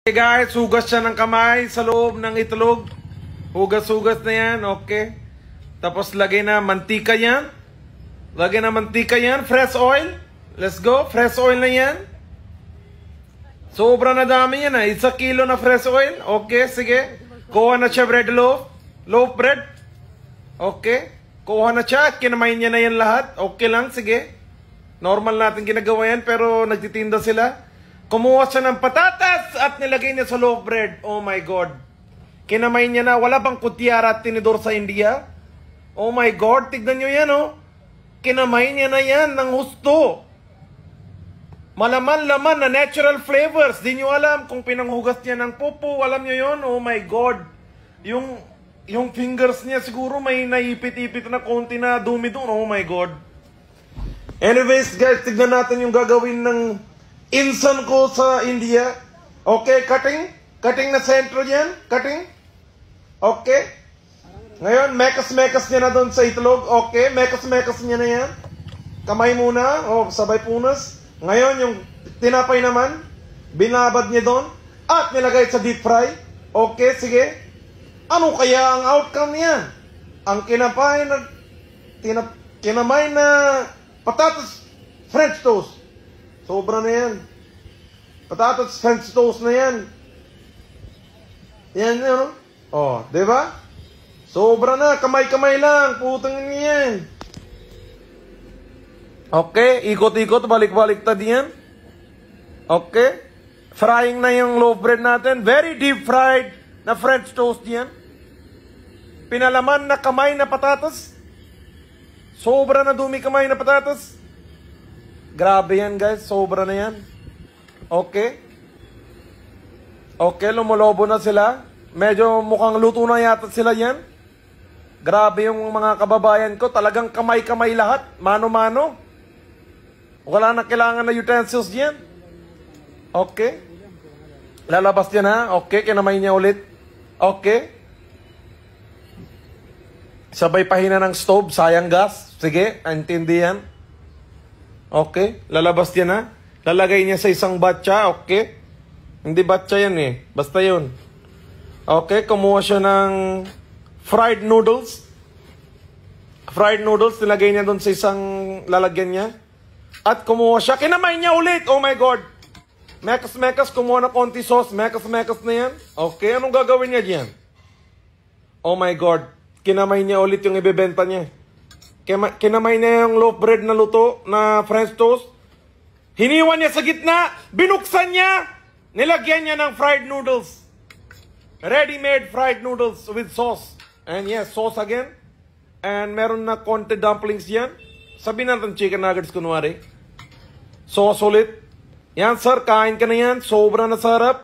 Okay guys, hugas siya ng kamay sa loob ng itlog. Hugas-hugas na yan, okay. Tapos lagay na mantika yan. Lagay na mantika yan, fresh oil. Let's go, fresh oil na yan. Sobra na dami yan 1 kilo na fresh oil. Okay, sige. Kuha na siya bread loaf. Loaf bread. Okay. Kuha na siya at kinamay niya na yan lahat. Okay lang, sige. Normal natin ginagawa yan pero nagtitinda sila. Kumuha siya ng patatas at nilagay niya sa loaf bread. Oh my God. Kinamay niya na. Wala bang kutyara at tinidor sa India? Oh my God. Tignan nyo yan, oh. Kinamay niya na yan ng husto. Malaman-laman na natural flavors. Di nyo alam kung pinanghugas niya ng pupo. Alam nyo yon? Oh my God. Yung fingers niya siguro may naipit-ipit na konti na dumi doon. Oh my God. Anyways, guys, tignan natin yung gagawin ng insan ko sa India. Okay, cutting. Cutting na sentro yan. Cutting. Okay. Ngayon, mekas-mekas niya na doon sa itlog. Okay, mekas-mekas niya na yan. Kamay muna. Oh, sabay punas. Ngayon, yung tinapay naman, binabad niya doon. At nilagay sa deep fry. Okay, sige. Ano kaya ang outcome niyan? Ang kinamay na patatas French toast. Sobra na yan. Patatas French toast na yan. Yan, ano? Oh, diba? Sobra na. Kamay-kamay lang. Putang yan. Okay. Ikot-ikot. Balik-baliktad yan. Okay. Frying na yung loaf bread natin. Very deep fried na French toast yan. Pinalaman na kamay na patatas. Sobra na dumi kamay na patatas. Grabe yan guys, sobra na yan. Okay. Okay, lumulobo na sila. Medyo mukhang luto na yata sila yan. Grabe yung mga kababayan ko. Talagang kamay-kamay lahat. Mano-mano. Wala na kailangan na utensils yan. Okay. Lalabas yan ha. Okay, kinamay niya ulit. Okay. Sabay pahina ng stove, sayang gas. Sige, intindi yan. Okay, lalabas yan ha. Lalagay niya sa isang batcha, okay. Hindi batcha yan eh, basta yun. Okay, kumuha siya ng fried noodles. Fried noodles, nilagay niya doon sa isang lalagyan niya. At kumuha siya, kinamay niya ulit, oh my God. Mekas-mekas, kumuha na konti sauce, mekas-mekas na yan. Okay, anong gagawin niya diyan? Oh my God, kinamay niya ulit yung ibebenta niya. Kinamay niya yung loaf bread na luto na French toast. Hiniwan niya sa gitna. Binuksan niya. Nilagyan niya ng fried noodles. Ready-made fried noodles with sauce. And yes, sauce again. And meron na konti dumplings yan. Sabihin natin chicken nuggets kunwari. Sauce ulit. Yan sir, kain ka na yan. Sobra na sarap.